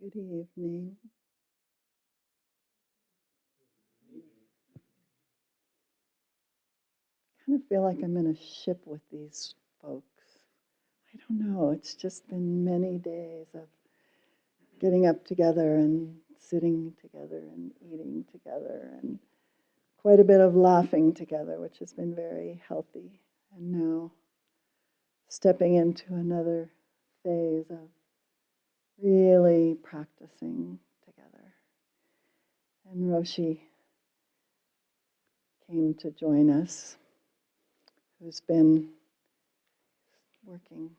Good evening. I kind of feel like I'm in a ship with these folks. I don't know, it's just been many days of getting up together and sitting together and eating together and quite a bit of laughing together, which has been very healthy. And now stepping into another phase of really practicing together. And Roshi came to join us, who's been working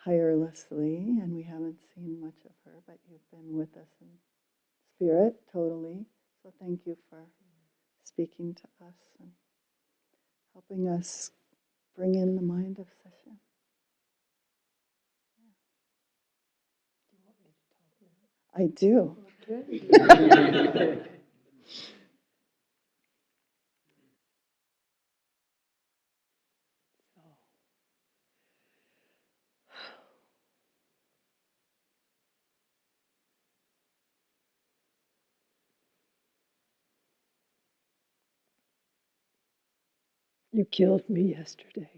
tirelessly, and we haven't seen much of her, but you've been with us in spirit totally. So thank you for speaking to us and helping us bring in the mind of Sesshin. I do. Okay. You killed me yesterday.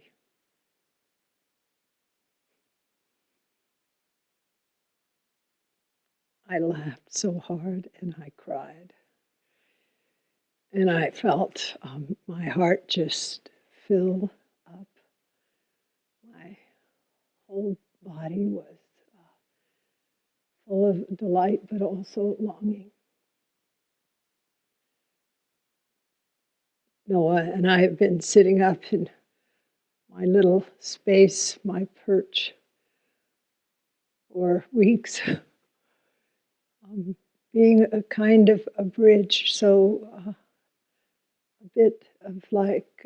I laughed so hard and I cried. And I felt my heart just fill up. My whole body was full of delight, but also longing. Noah and I have been sitting up in my little space, my perch, for weeks, being a kind of a bridge, so a bit of like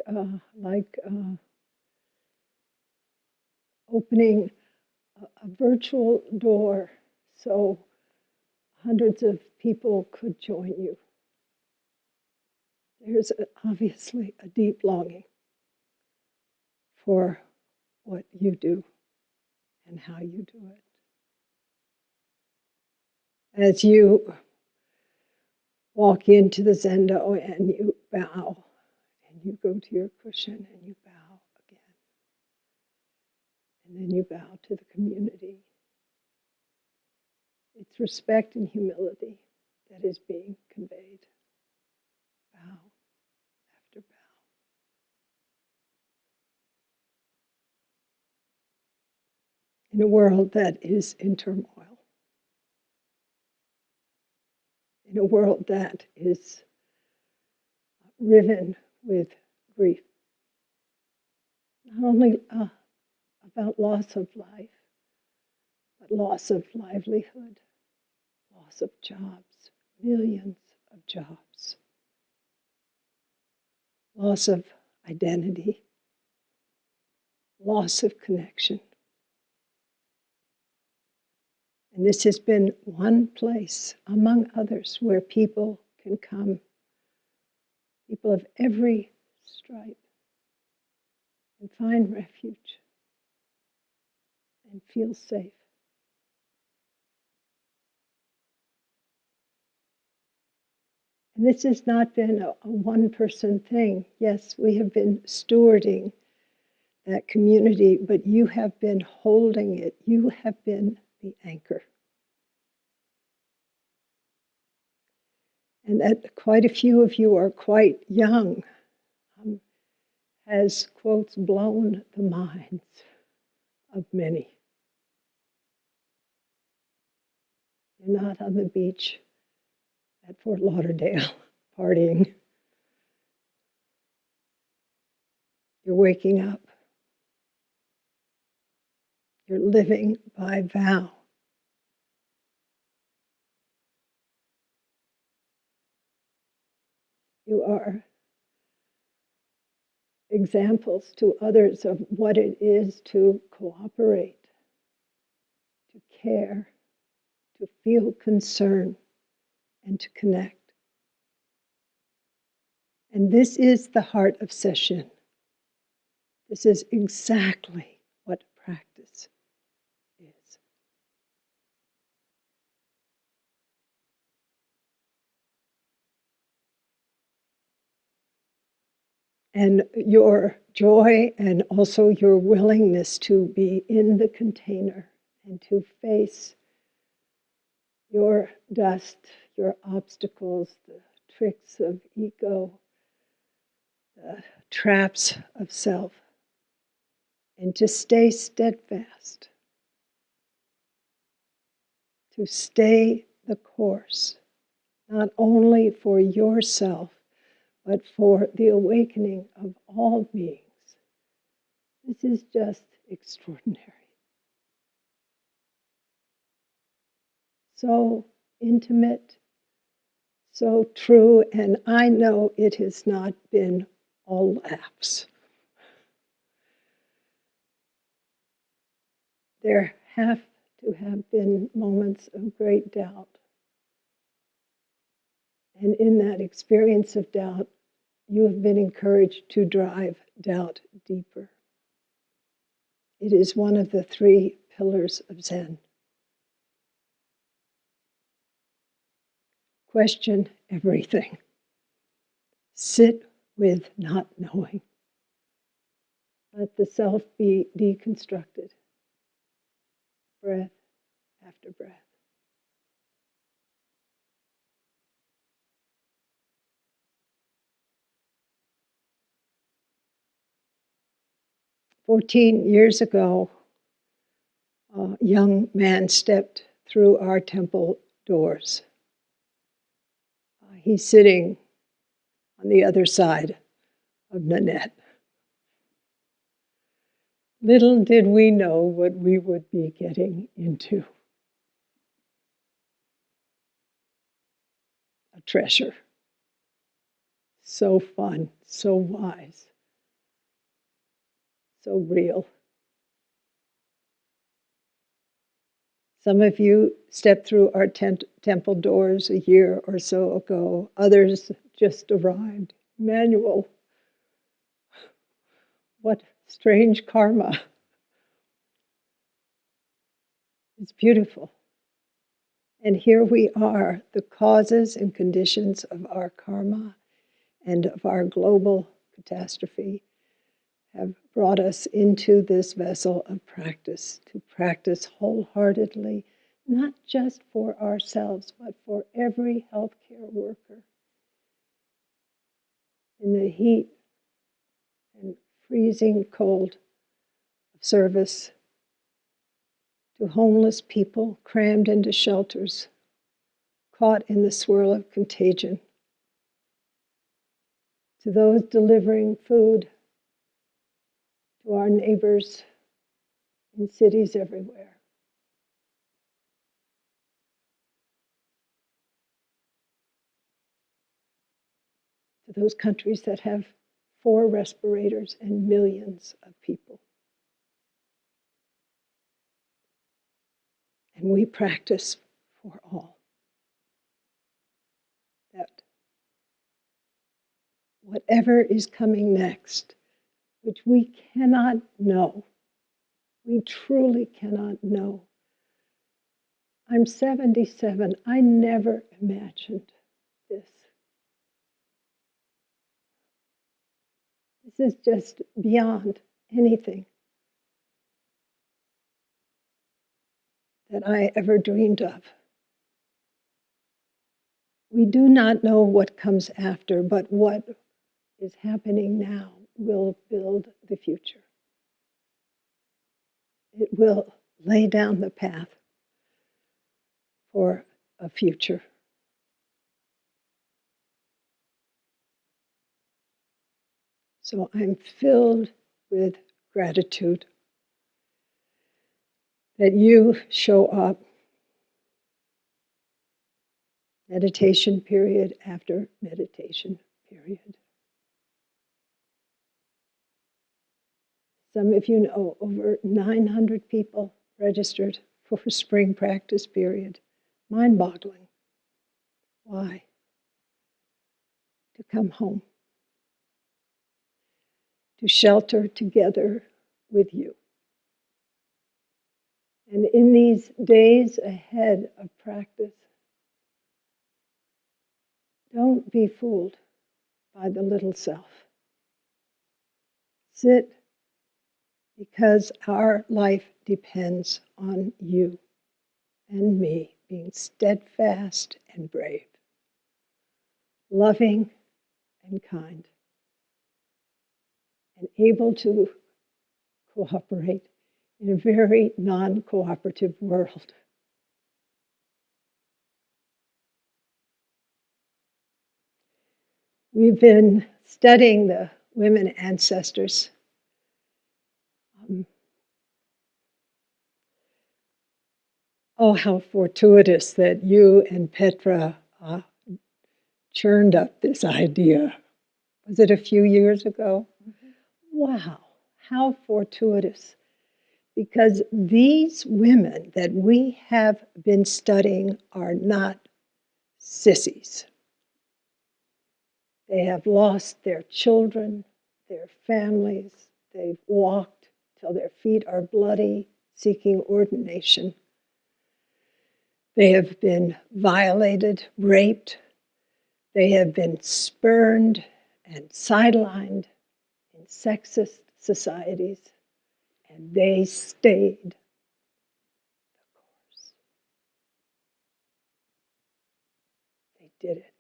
opening a virtual door so hundreds of people could join you. There's obviously a deep longing for what you do and how you do it. As you walk into the zendo and you bow, and you go to your cushion and you bow again, and then you bow to the community. It's respect and humility that is being conveyed. Bow after bow. In a world that is in turmoil, in a world that is riven with grief, not only about loss of life, but loss of livelihood, loss of jobs, millions of jobs, loss of identity, loss of connection. And this has been one place, among others, where people can come, people of every stripe, and find refuge and feel safe. And this has not been a one-person thing. Yes, we have been stewarding that community, but you have been holding it. You have been the anchor. And that quite a few of you are quite young, has, quotes, blown the minds of many. You're not on the beach at Fort Lauderdale partying. You're waking up. You're living by vow. You are examples to others of what it is to cooperate, to care, to feel concern, and to connect. And this is the heart of Sesshin. This is exactly what practice is. and your joy and also your willingness to be in the container and to face your dust, your obstacles, the tricks of ego, the traps of self, and to stay steadfast, to stay the course, not only for yourself, but for the awakening of all beings. This is just extraordinary. So intimate, so true, and I know it has not been all laughs. There have to have been moments of great doubt. And in that experience of doubt, you have been encouraged to drive doubt deeper. It is one of the 3 pillars of Zen. Question everything. Sit with not knowing. Let the self be deconstructed, breath after breath. "14 years ago, a young man stepped through our temple doors. He's sitting on the other side of Nanette. Little did we know what we would be getting into. A treasure. So fun, so wise, so real. Some of you stepped through our temple doors a year or so ago. Others just arrived. Emmanuel, what strange karma. It's beautiful. And here we are, the causes and conditions of our karma and of our global catastrophe have brought us into this vessel of practice, to practice wholeheartedly, not just for ourselves, but for every healthcare worker. In the heat and freezing cold of service, to homeless people crammed into shelters, caught in the swirl of contagion, to those delivering food to our neighbors in cities everywhere. To those countries that have 4 respirators and millions of people. And we practice for all. That whatever is coming next, which we cannot know, we truly cannot know. I'm 77. I never imagined this. This is just beyond anything that I ever dreamed of. We do not know what comes after, but what is happening now will build the future. It will lay down the path for a future. So I'm filled with gratitude that you show up meditation period after meditation period. Some of you know over 900 people registered for spring practice period. Mind-boggling. Why? To come home. To shelter together with you. And in these days ahead of practice, don't be fooled by the little self. Sit because our life depends on you and me being steadfast and brave, loving and kind, and able to cooperate in a very non-cooperative world. We've been studying the women ancestors. Oh, how fortuitous that you and Petra churned up this idea. Was it a few years ago? Mm-hmm. Wow, how fortuitous. Because these women that we have been studying are not sissies. They have lost their children, their families. They've walked till their feet are bloody, seeking ordination. They have been violated, raped. They have been spurned and sidelined in sexist societies, and they stayed the course. They did it.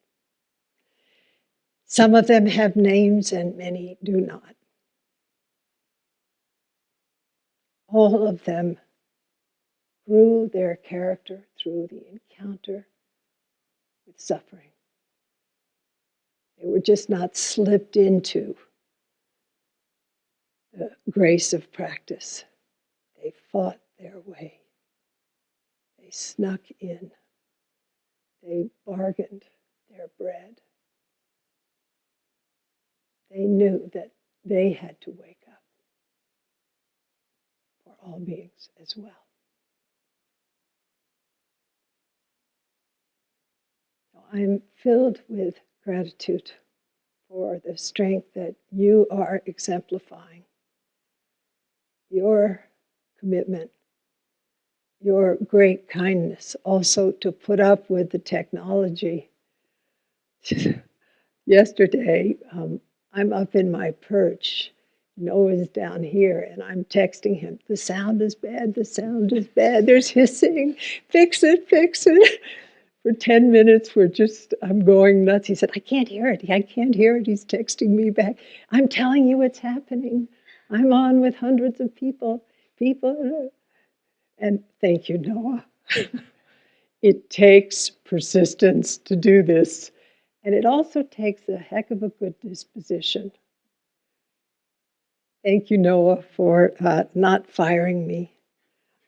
Some of them have names and many do not. All of them grew their character through the encounter with suffering. They were just not slipped into the grace of practice. They fought their way. They snuck in. They bargained their bread. They knew that they had to wake up for all beings as well. So I'm filled with gratitude for the strength that you are exemplifying, your commitment, your great kindness also to put up with the technology. Yesterday, I'm up in my perch. Noah's down here, and I'm texting him, the sound is bad, the sound is bad, there's hissing, fix it, fix it. For 10 minutes, I'm going nuts. He said, I can't hear it, I can't hear it. He's texting me back. I'm telling you it's happening. I'm on with hundreds of people. And thank you, Noah. It takes persistence to do this. And it also takes a heck of a good disposition. Thank you, Noah, for not firing me.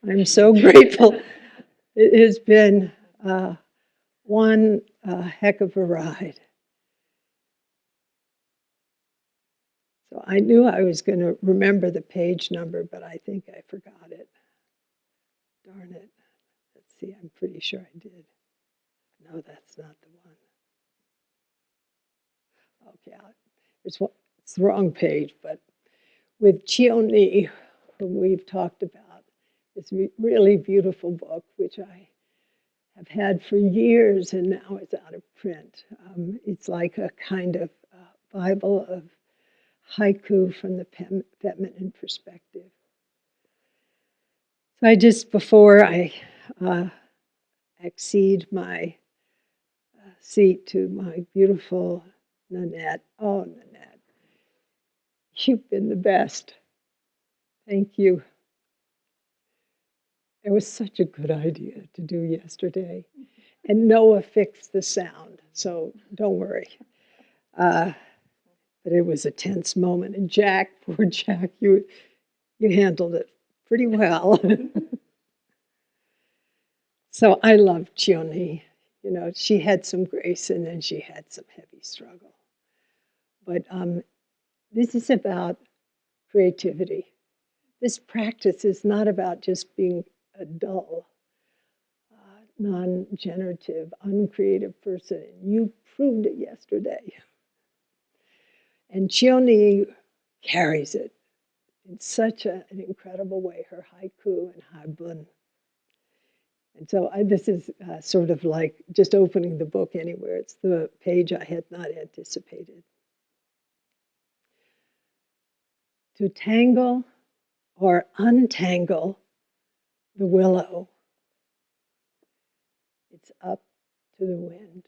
I'm so grateful. It has been one heck of a ride. So I knew I was going to remember the page number, but I think I forgot it. Darn it. Let's see, I'm pretty sure I did. No, that's not the one. Okay, it's the wrong page, but with Chioni, whom we've talked about, this really beautiful book, which I have had for years and now it's out of print. It's like a kind of Bible of haiku from the feminine perspective. So before I accede my seat to my beautiful Nanette. Oh, Nanette, you've been the best. Thank you. It was such a good idea to do yesterday. And Noah fixed the sound, so don't worry. But it was a tense moment. And Jack, poor Jack, you handled it pretty well. So I love Chioni. You know, she had some grace and then she had some heavy struggle. But this is about creativity. This practice is not about just being a dull, non-generative, uncreative person. You proved it yesterday. And Chioni carries it in such an incredible way, her haiku and haibun. And so this is sort of like just opening the book anywhere. It's the page I had not anticipated. to tangle or untangle the willow. It's up to the wind.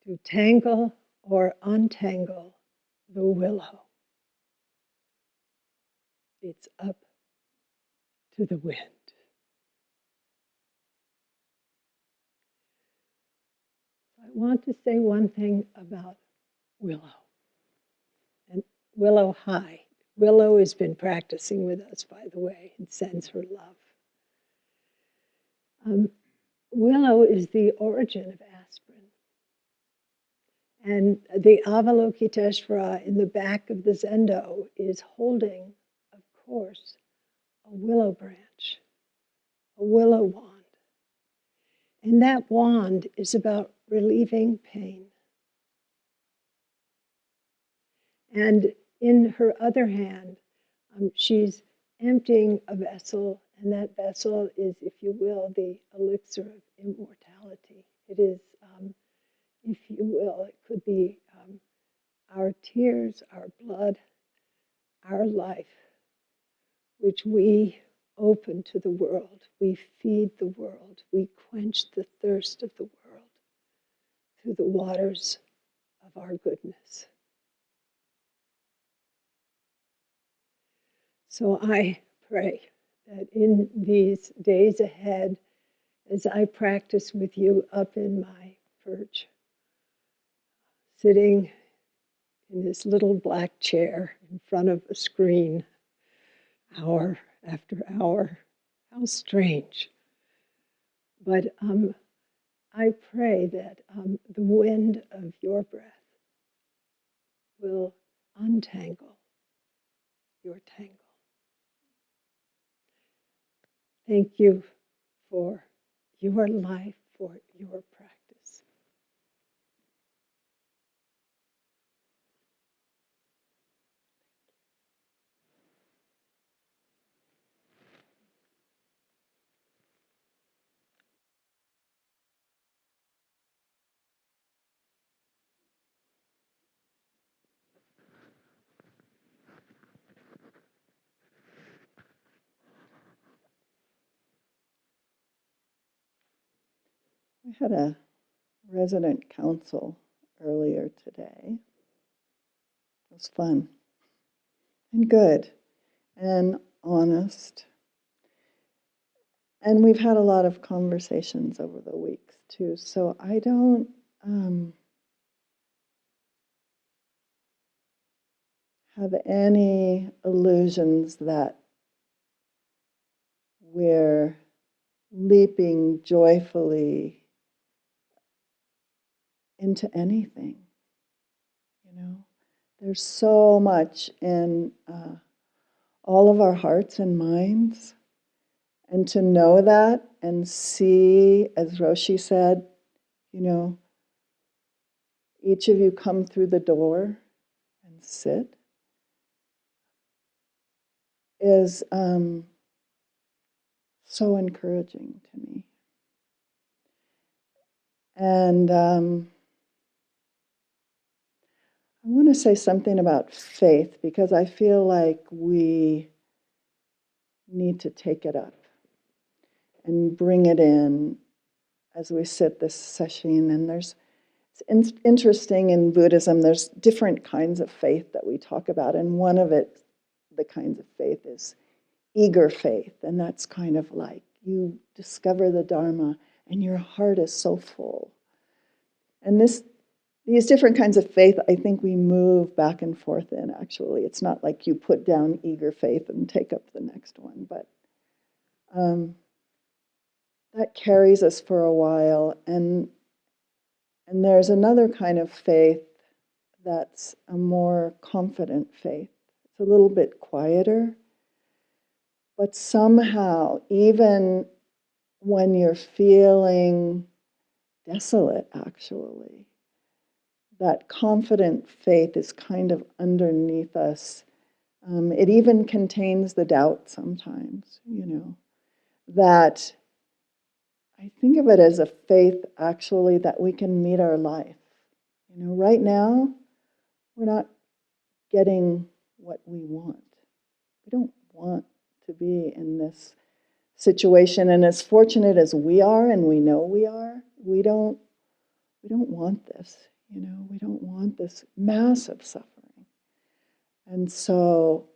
To tangle or untangle the willow. It's up to the wind. I want to say one thing about Willow and Willow High. Willow has been practicing with us, by the way, and sends her love. Willow is the origin of aspirin. And the Avalokiteshvara in the back of the Zendo is holding, of course, a willow branch, a willow wand. And that wand is about relieving pain. And in her other hand, she's emptying a vessel, and that vessel is, if you will, the elixir of immortality. It is, if you will, it could be our tears, our blood, our life, which we open to the world. We feed the world. We quench the thirst of the world through the waters of our goodness. So I pray that in these days ahead, as I practice with you up in my perch, sitting in this little black chair in front of a screen, hour after hour, how strange. But I pray that the wind of your breath will untangle your tangle. Thank you for your life, for your practice. We had a resident council earlier today. It was fun and good and honest. And we've had a lot of conversations over the weeks too. So I don't have any illusions that we're leaping joyfully into anything. You know, there's so much in all of our hearts and minds. And to know that and see, as Roshi said, you know, each of you come through the door and sit is so encouraging to me. And I want to say something about faith because I feel like we need to take it up and bring it in as we sit this session. And it's interesting in Buddhism, there's different kinds of faith that we talk about. And one of it, the kinds of faith is eager faith. And that's kind of like you discover the Dharma and your heart is so full. And these different kinds of faith, I think we move back and forth in, actually. It's not like you put down eager faith and take up the next one, but that carries us for a while. And there's another kind of faith that's a more confident faith. It's a little bit quieter, but somehow, even when you're feeling desolate, actually, that confident faith is kind of underneath us. It even contains the doubt sometimes, you know, that I think of it as a faith actually that we can meet our life. You know, right now, we're not getting what we want. We don't want to be in this situation, and as fortunate as we are, and we know we are, we don't want this. We don't want this massive suffering. And so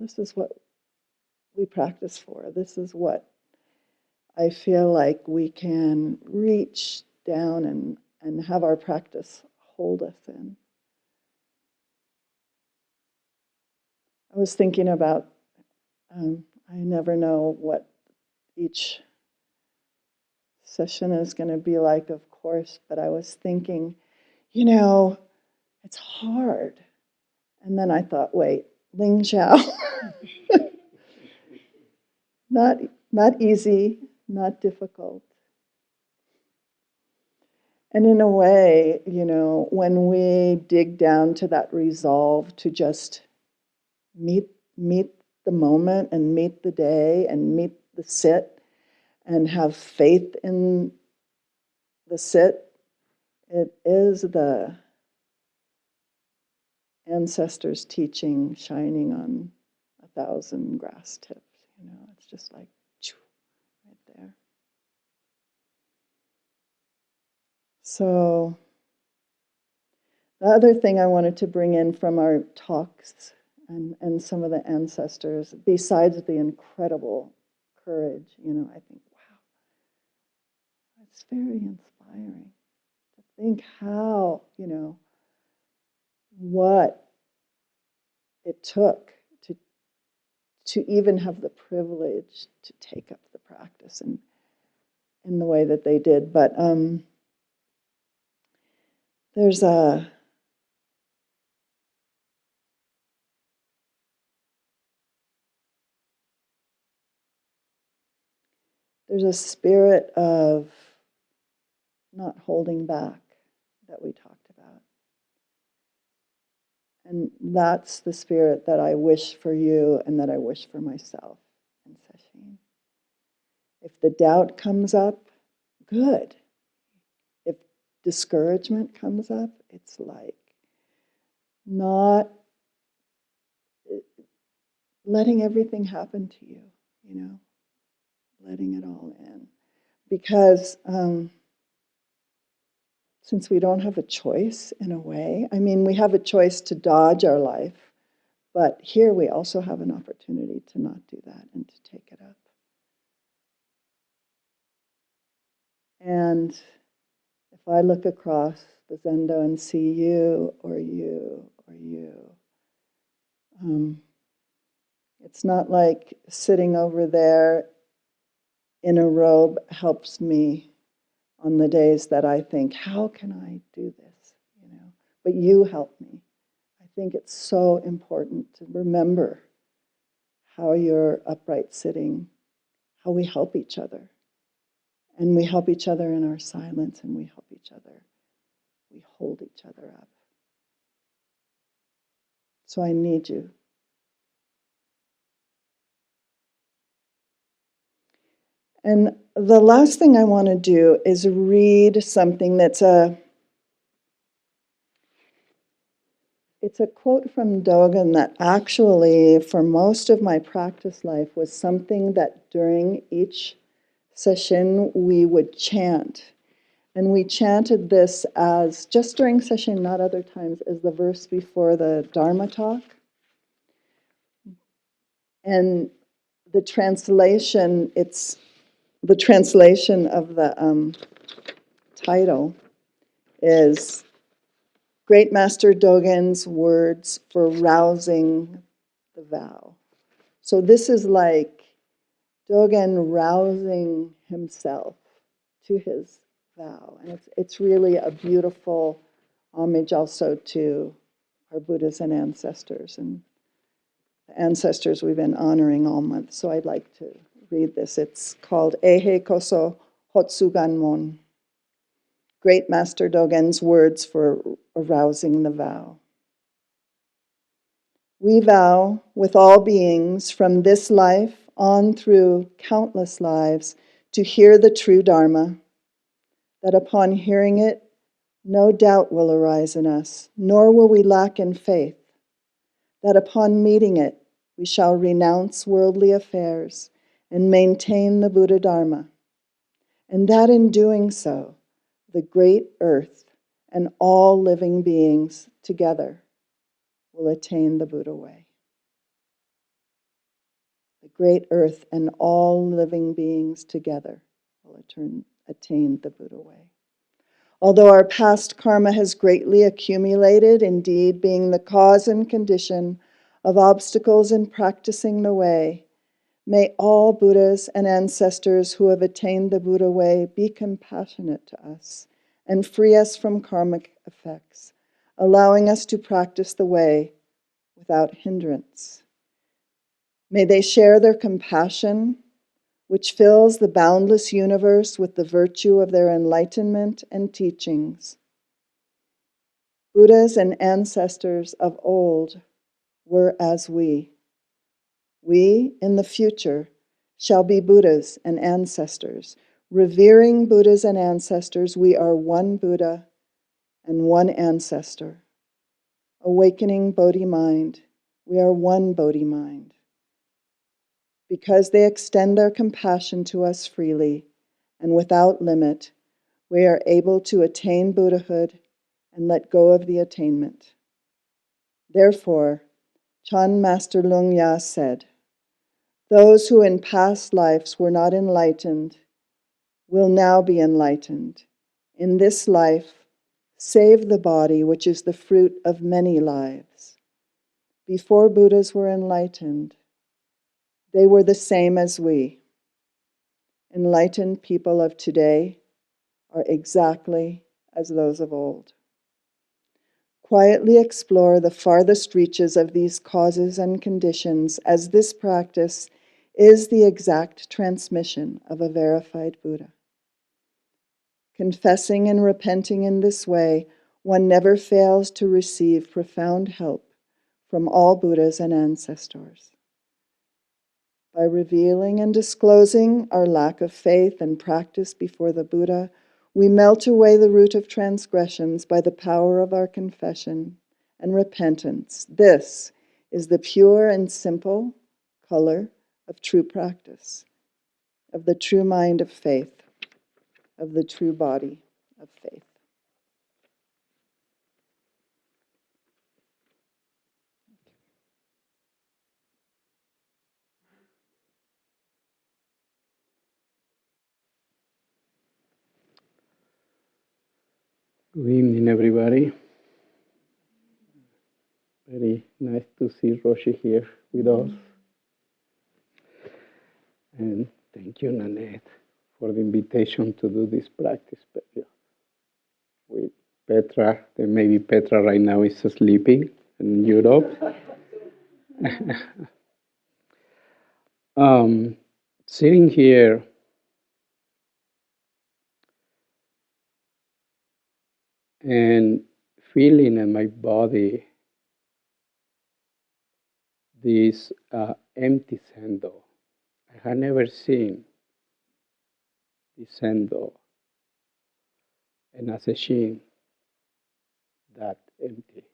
this is what we practice for. This is what I feel like we can reach down and have our practice hold us in. I was thinking about, I never know what each session is going to be like, of course, but I was thinking, it's hard. And then I thought, wait, Ling Xiao. Not easy, not difficult. And in a way, when we dig down to that resolve to just meet the moment and meet the day and meet the sit and have faith in the sit, it is the ancestors' teaching shining on 1,000 grass tips. It's just like right there. So the other thing I wanted to bring in from our talks and some of the ancestors, besides the incredible courage, I think, wow, it's very inspiring to think how, what it took to even have the privilege to take up the practice and in the way that they did. But there's a spirit of not holding back that we talked about. And that's the spirit that I wish for you and that I wish for myself in Sesshin. If the doubt comes up, good. If discouragement comes up, it's like not letting everything happen to you, letting it all in. Because since we don't have a choice in a way, we have a choice to dodge our life, but here we also have an opportunity to not do that and to take it up. And if I look across the Zendo and see you or you or you, it's not like sitting over there in a robe helps me on the days that I think, how can I do this? But you help me. I think it's so important to remember how you're upright sitting, how we help each other. And we help each other in our silence, and we help each other. We hold each other up. So I need you. And the last thing I want to do is read something that's it's a quote from Dogen that actually, for most of my practice life, was something that during each session we would chant. And we chanted this as, just during session, not other times, as the verse before the Dharma talk. And the translation, it's the translation of the title is Great Master Dogen's words for rousing the vow. So this is like Dogen rousing himself to his vow. And it's really a beautiful homage also to our Buddhas and ancestors. And the ancestors we've been honoring all month. So I'd like to read this. It's called Ehe Koso Hotsuganmon. Great Master Dogen's words for arousing the vow. We vow with all beings from this life on through countless lives to hear the true Dharma, that upon hearing it, no doubt will arise in us, nor will we lack in faith, that upon meeting it, we shall renounce worldly affairs and maintain the Buddha Dharma, and that in doing so, the great earth and all living beings together will attain the Buddha way. The great earth and all living beings together will attain the Buddha way. Although our past karma has greatly accumulated, indeed being the cause and condition of obstacles in practicing the way, may all Buddhas and ancestors who have attained the Buddha way be compassionate to us and free us from karmic effects, allowing us to practice the way without hindrance. May they share their compassion, which fills the boundless universe with the virtue of their enlightenment and teachings. Buddhas and ancestors of old were as we. We, in the future, shall be Buddhas and ancestors. Revering Buddhas and ancestors, we are one Buddha and one ancestor. Awakening Bodhi mind, we are one Bodhi mind. Because they extend their compassion to us freely and without limit, we are able to attain Buddhahood and let go of the attainment. Therefore, Chan Master Lung Ya said, "Those who in past lives were not enlightened will now be enlightened. In this life, save the body, which is the fruit of many lives." Before Buddhas were enlightened, they were the same as we. Enlightened people of today are exactly as those of old. Quietly explore the farthest reaches of these causes and conditions, as this practice is the exact transmission of a verified Buddha. Confessing and repenting in this way, one never fails to receive profound help from all Buddhas and ancestors. By revealing and disclosing our lack of faith and practice before the Buddha, we melt away the root of transgressions by the power of our confession and repentance. This is the pure and simple color of true practice, of the true mind of faith, of the true body of faith. Good evening, everybody. Very nice to see Roshi here with us. And thank you, Nanette, for the invitation to do this practice period with Petra. Then maybe Petra right now is sleeping in Europe. Sitting here, and feeling in my body this empty sendo. I had never seen this sendo and a Sesshin that empty.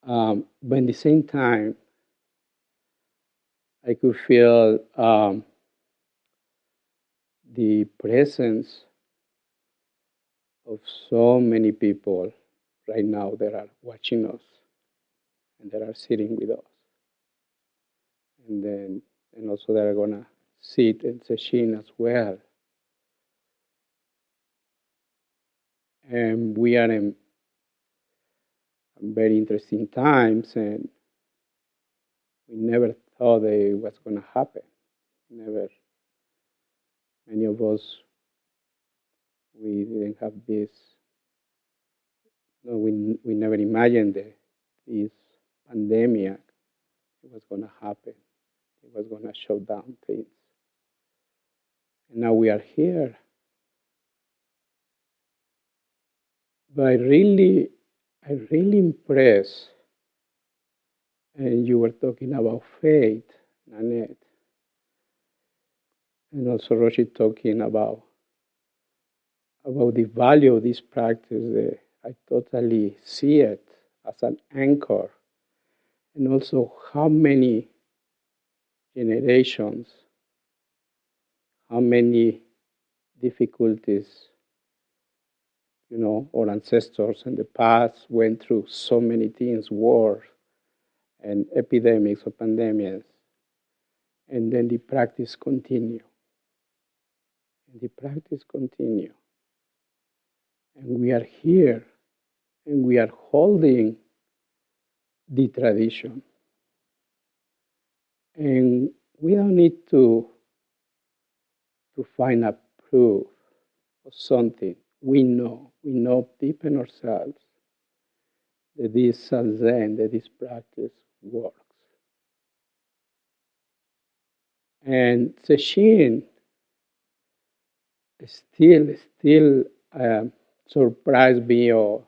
But at the same time, I could feel the presence of so many people right now that are watching us and that are sitting with us. And also that are gonna sit in Sesshin as well. And we are in very interesting times, and we never thought that it was gonna happen. Never. Many of us, we didn't have this. No, we never imagined that this pandemic it was gonna happen. It was gonna shut down things. And now we are here. But I really impressed. And you were talking about faith, Nanette, and also Roshi talking about about the value of this practice. I totally see it as an anchor, and also how many generations, how many difficulties, our ancestors in the past went through so many things, wars and epidemics or pandemics, and then the practice continue. And the practice continue. And we are here, and we are holding the tradition. And we don't need to find a proof of something. We know deep in ourselves that this Zen, that this practice works. And Sesshin still surprised me or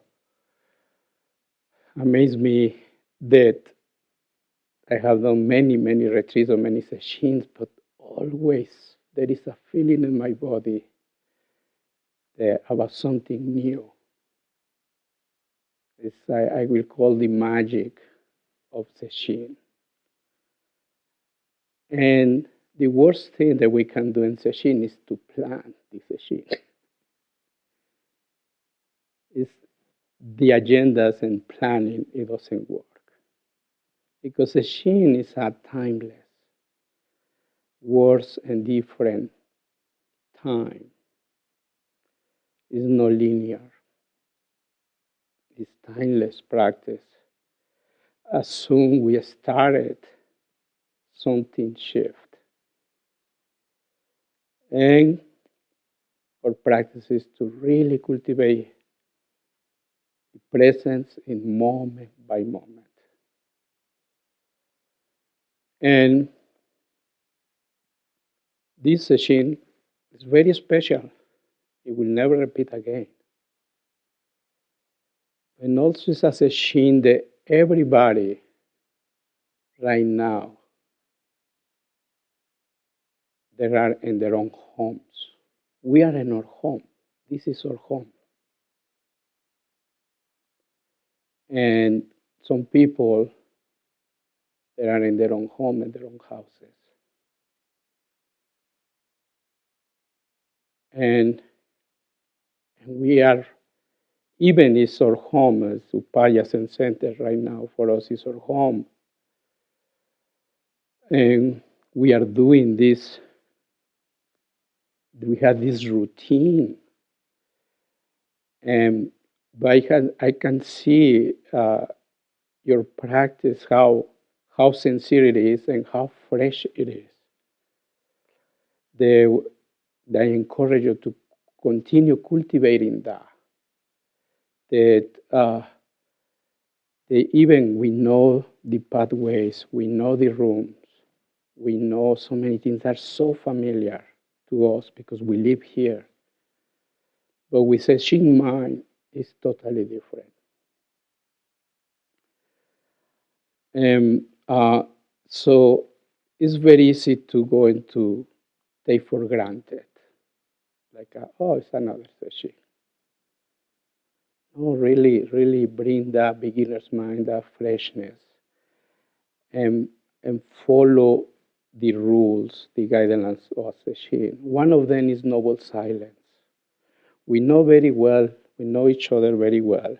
amazed me that I have done many retreats or many sessions, but always there is a feeling in my body about something new. I will call the magic of Sesshin. And the worst thing that we can do in Sesshin is to plan the Sesshin. It's the agendas and planning, it doesn't work. Because Sesshin is a timeless, worse and different time. It's not linear. It's timeless practice. As soon we started, something shift. And our practice is to really cultivate the presence in moment by moment. And this session is very special. It will never repeat again. And also it's a session that everybody right now, they are in their own homes. We are in our home. This is our home. And some people, they are in their own home, in their own houses. And we are, even it's our home, as Upaya Zen Center right now, for us is our home. And we are doing this, we have this routine. And I can see your practice, how sincere it is and how fresh it is. I encourage you to continue cultivating that. That even we know the pathways, we know the rooms, we know so many things that are so familiar to us because we live here. But with Sesshin mind, it's totally different. So it's very easy to go into take for granted. Like, it's another session. No, really bring that beginner's mind, that freshness, and follow the rules, the guidelines of session. One of them is noble silence. We know very well, we know each other very well.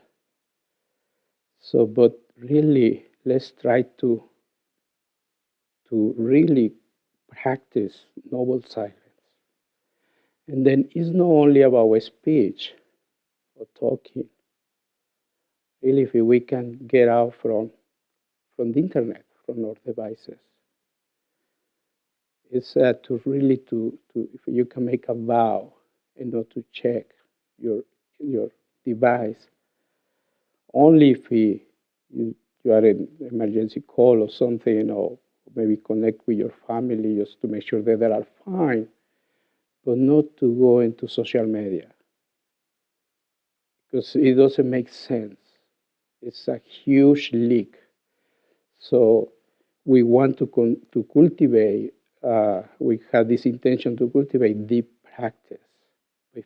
So, but really, let's try to really practice noble silence. And then it's not only about speech or talking. Really, if we can get out from the internet, from our devices, it's to really if you can make a vow and not to check your device. Only if you are in emergency call or something, or maybe connect with your family just to make sure that they are fine, but not to go into social media because it doesn't make sense. It's a huge leak. So we want to cultivate, we have this intention to cultivate deep practice. If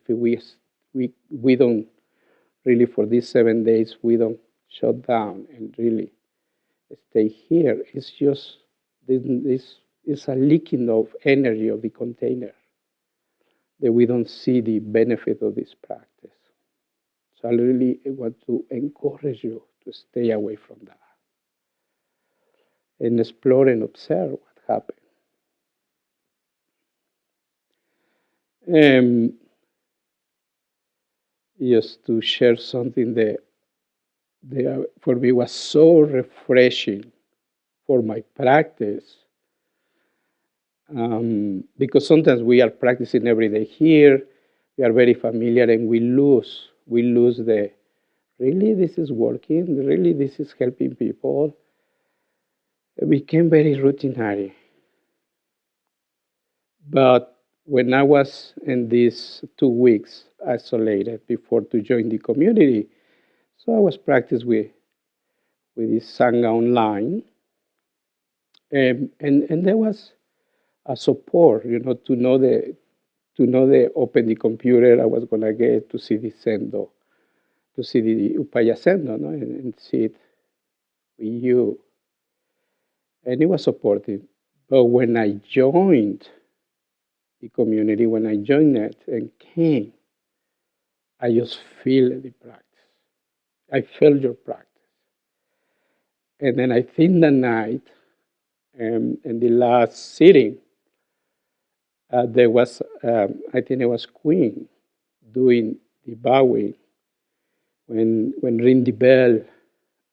we don't really, for these 7 days, we don't shut down and really stay here. It's just this is a leaking of energy of the container that we don't see the benefit of this practice. So I really want to encourage you to stay away from that and explore and observe what happened. Just to share something that for me was so refreshing for my practice. Because sometimes we are practicing every day here, we are very familiar, and we lose the really this is working, really this is helping people. It became very routinary. But when I was in these 2 weeks isolated before to join the community, so I was practicing with this Sangha online, and there was a support, to know the open the computer I was gonna get to see the sendo, to see the upaya sendo, no, and see it with you, and it was supportive. But when I joined the community, when I joined it and came, I just feel the practice. I felt your practice, and then I think the night, in the last sitting, there was, I think it was Queen doing the bowing when ring the bell,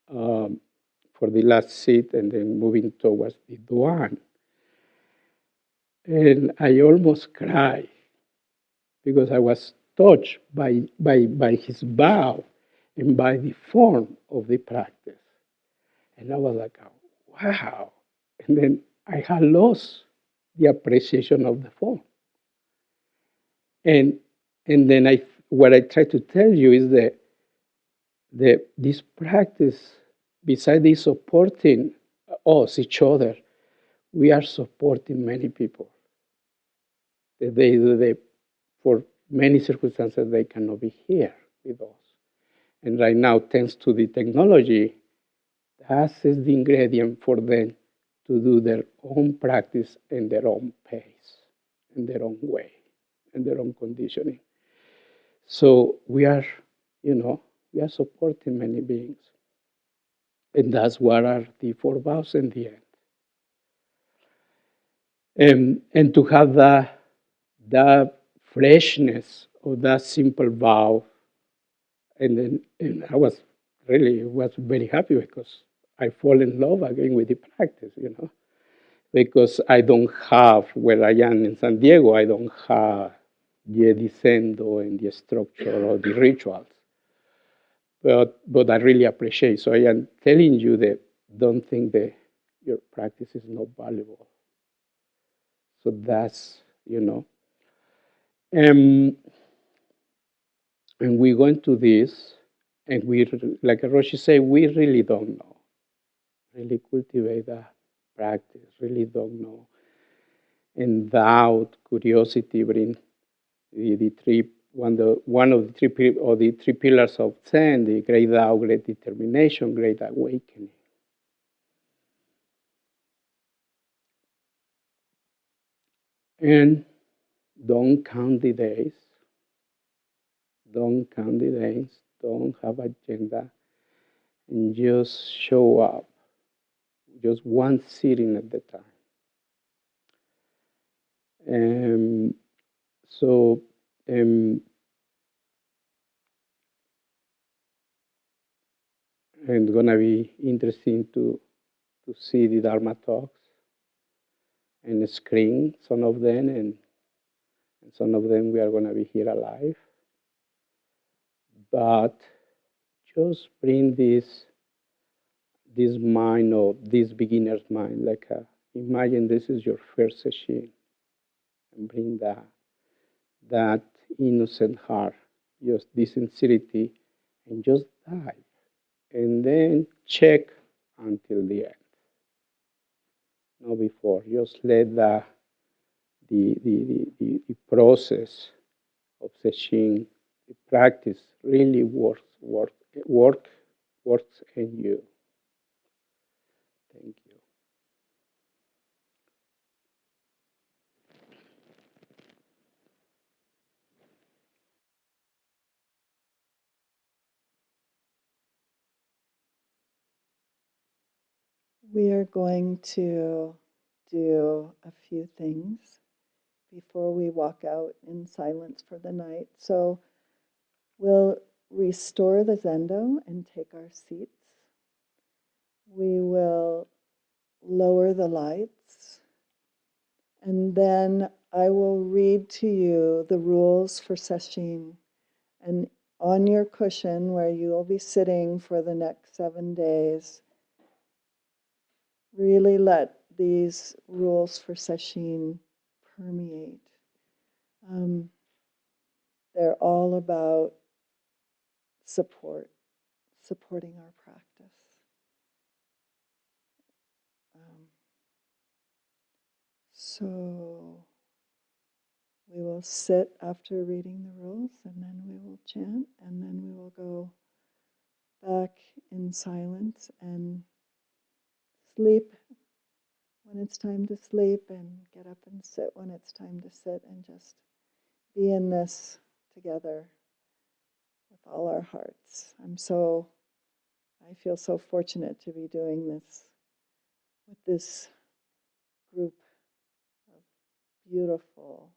for the last seat and then moving towards the Duan. And I almost cried because I was touched by his bow and by the form of the practice. And I was like, wow. And then I had lost the appreciation of the form. And then what I try to tell you is that this practice, besides this supporting us, each other, we are supporting many people. For many circumstances, they cannot be here with us. And right now, thanks to the technology, that is the ingredient for them to do their own practice in their own pace, in their own way, in their own conditioning. So we are, we are supporting many beings. And that's what are the four vows in the end. And to have that freshness of that simple vow, and I was very happy because I fall in love again with the practice, because I don't have, where I am in San Diego, I don't have the descendo and the structure or the rituals. But I really appreciate. So I am telling you that don't think that your practice is not valuable. So that's, and we go into this, and we, like Roshi said, we really don't know. Really cultivate that practice. Really don't know. And doubt, curiosity bring the three one of the three pillars of Zen: the great doubt, great determination, great awakening. And don't count the days. Don't count the days. Don't have agenda. And just show up. Just one sitting at the time. So, and gonna be interesting to see the Dharma talks and screen some of them, and some of them we are gonna be here alive. But just bring this mind, of this beginner's mind, like imagine this is your first session, and bring that innocent heart, just this sincerity, and just dive, and then check until the end. No before. Just let the process of Sesshin, the practice really works in you. Thank you. We are going to do a few things before we walk out in silence for the night. So we'll restore the zendo and take our seats. We will lower the lights, and then I will read to you the rules for Sesshin. And on your cushion where you will be sitting for the next 7 days, really let these rules for Sesshin permeate. They're all about supporting our practice. So we will sit after reading the rules, and then we will chant, and then we will go back in silence and sleep when it's time to sleep, and get up and sit when it's time to sit, and just be in this together with all our hearts. I feel so fortunate to be doing this with this group of beautiful